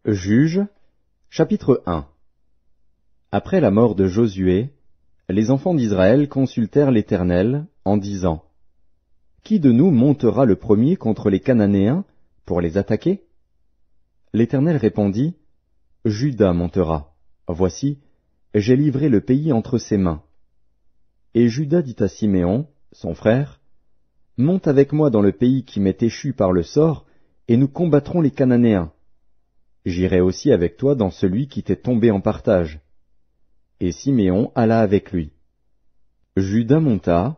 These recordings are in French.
Juges, chapitre 1. Après la mort de Josué, les enfants d'Israël consultèrent l'Éternel en disant: Qui de nous montera le premier contre les Cananéens pour les attaquer? L'Éternel répondit: Juda montera. Voici, j'ai livré le pays entre ses mains. Et Juda dit à Siméon, son frère: Monte avec moi dans le pays qui m'est échu par le sort, et nous combattrons les Cananéens. J'irai aussi avec toi dans celui qui t'est tombé en partage. Et Siméon alla avec lui. Juda monta,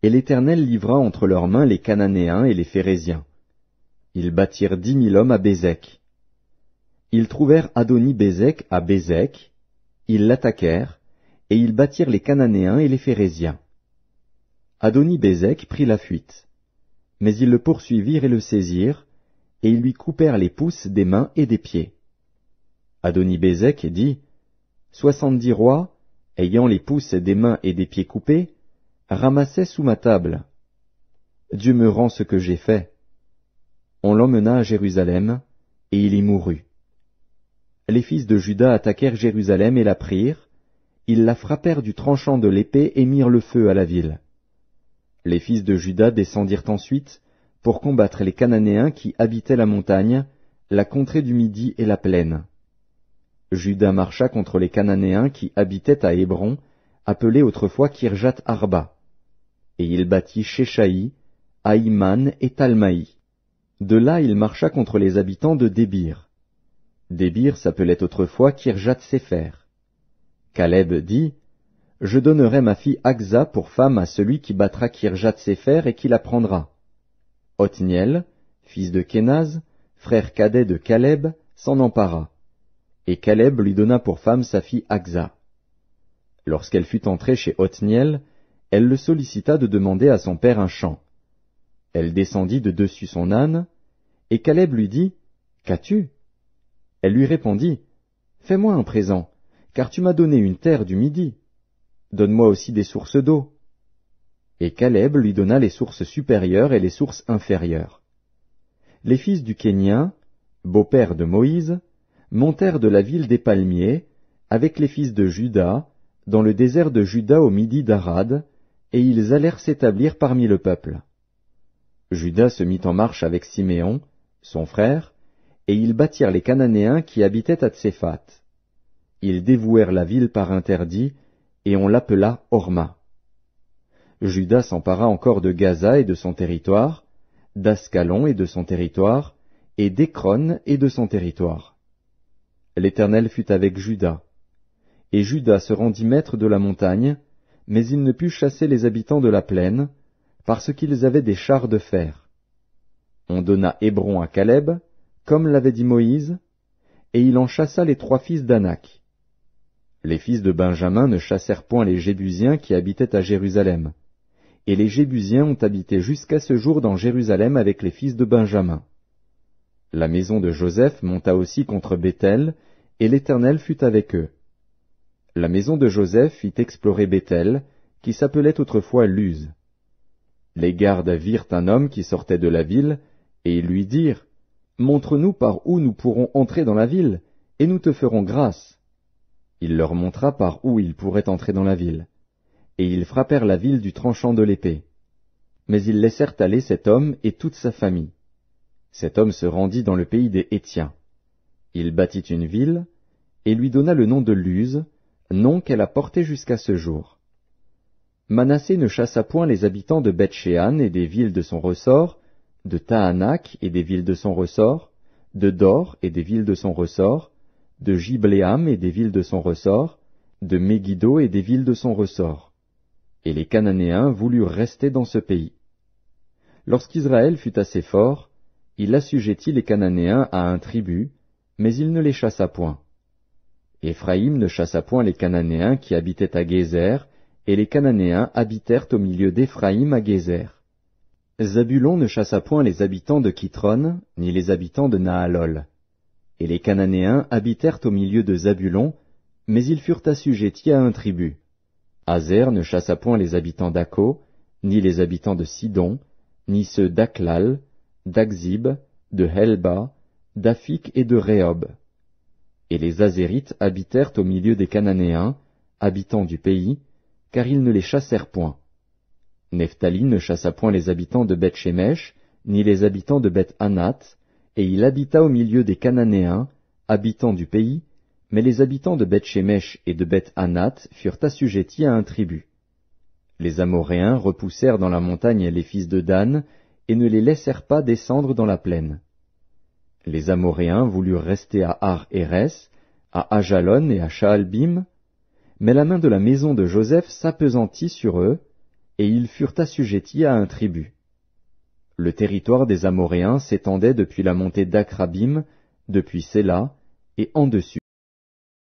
et l'Éternel livra entre leurs mains les Cananéens et les Phéréziens. Ils battirent 10 000 hommes à Bézek. Ils trouvèrent Adoni-Bézek à Bézek, ils l'attaquèrent, et ils battirent les Cananéens et les Phéréziens. Adoni-Bézek prit la fuite. Mais ils le poursuivirent et le saisirent, et ils lui coupèrent les pouces des mains et des pieds. Adoni-Bézek dit: 70 rois, ayant les pouces des mains et des pieds coupés, ramassaient sous ma table. Dieu me rend ce que j'ai fait. On l'emmena à Jérusalem, et il y mourut. Les fils de Juda attaquèrent Jérusalem et la prirent, ils la frappèrent du tranchant de l'épée et mirent le feu à la ville. Les fils de Juda descendirent ensuite pour combattre les Cananéens qui habitaient la montagne, la contrée du Midi et la plaine. Juda marcha contre les Cananéens qui habitaient à Hébron, appelé autrefois Kirjat Arba. Et il battit Shéshaï, Aïman et Talmaï. De là il marcha contre les habitants de Débir. Débir s'appelait autrefois Kirjat Sépher. Caleb dit: Je donnerai ma fille Aksa pour femme à celui qui battra Kirjat Sépher et qui la prendra. Othniel, fils de Kénaz, frère cadet de Caleb, s'en empara. Et Caleb lui donna pour femme sa fille Aksa. Lorsqu'elle fut entrée chez Othniel, elle le sollicita de demander à son père un champ. Elle descendit de dessus son âne, et Caleb lui dit: Qu'as-tu? Elle lui répondit: Fais-moi un présent, car tu m'as donné une terre du Midi. Donne-moi aussi des sources d'eau. Et Caleb lui donna les sources supérieures et les sources inférieures. Les fils du Kénien, beau-père de Moïse, montèrent de la ville des palmiers, avec les fils de Juda, dans le désert de Juda au midi d'Arad, et ils allèrent s'établir parmi le peuple. Juda se mit en marche avec Siméon, son frère, et ils battirent les Cananéens qui habitaient à Tséphat. Ils dévouèrent la ville par interdit, et on l'appela Horma. Juda s'empara encore de Gaza et de son territoire, d'Ascalon et de son territoire, et d'Écron et de son territoire. L'Éternel fut avec Juda. Et Juda se rendit maître de la montagne, mais il ne put chasser les habitants de la plaine, parce qu'ils avaient des chars de fer. On donna Hébron à Caleb, comme l'avait dit Moïse, et il en chassa les 3 fils d'Anak. Les fils de Benjamin ne chassèrent point les Jébusiens qui habitaient à Jérusalem, et les Jébusiens ont habité jusqu'à ce jour dans Jérusalem avec les fils de Benjamin. La maison de Joseph monta aussi contre Béthel, et l'Éternel fut avec eux. La maison de Joseph fit explorer Béthel, qui s'appelait autrefois Luz. Les gardes virent un homme qui sortait de la ville, et ils lui dirent: Montre-nous par où nous pourrons entrer dans la ville, et nous te ferons grâce. Il leur montra par où ils pourraient entrer dans la ville. Et ils frappèrent la ville du tranchant de l'épée. Mais ils laissèrent aller cet homme et toute sa famille. Cet homme se rendit dans le pays des Hétiens. Il bâtit une ville, et lui donna le nom de Luz, nom qu'elle a porté jusqu'à ce jour. Manassé ne chassa point les habitants de Beth-Shéan et des villes de son ressort, de Tahanak et des villes de son ressort, de Dor et des villes de son ressort, de Gibléam et des villes de son ressort, de Megiddo et des villes de son ressort. Et les Cananéens voulurent rester dans ce pays. Lorsqu'Israël fut assez fort, il assujettit les Cananéens à un tribut, mais il ne les chassa point. Éphraïm ne chassa point les Cananéens qui habitaient à Gézer, et les Cananéens habitèrent au milieu d'Éphraïm à Gézer. Zabulon ne chassa point les habitants de Kitron, ni les habitants de Nahalol. Et les Cananéens habitèrent au milieu de Zabulon, mais ils furent assujettis à un tribut. Azer ne chassa point les habitants d'Akko, ni les habitants de Sidon, ni ceux d'Aklal, d'Akzib, de Helba, d'Afik et de Rehob. Et les Azérites habitèrent au milieu des Cananéens, habitants du pays, car ils ne les chassèrent point. Nephtali ne chassa point les habitants de Beth-Shemesh, ni les habitants de Beth-Anath, et il habita au milieu des Cananéens, habitants du pays, mais les habitants de Beth-Shemesh et de Beth-Anath furent assujettis à un tribut. Les Amoréens repoussèrent dans la montagne les fils de Dan, et ne les laissèrent pas descendre dans la plaine. Les Amoréens voulurent rester à Ar-Hérès, à Ajalon et à Shaalbim, mais la main de la maison de Joseph s'appesantit sur eux, et ils furent assujettis à un tribut. Le territoire des Amoréens s'étendait depuis la montée d'Akrabim, depuis Séla, et en dessus.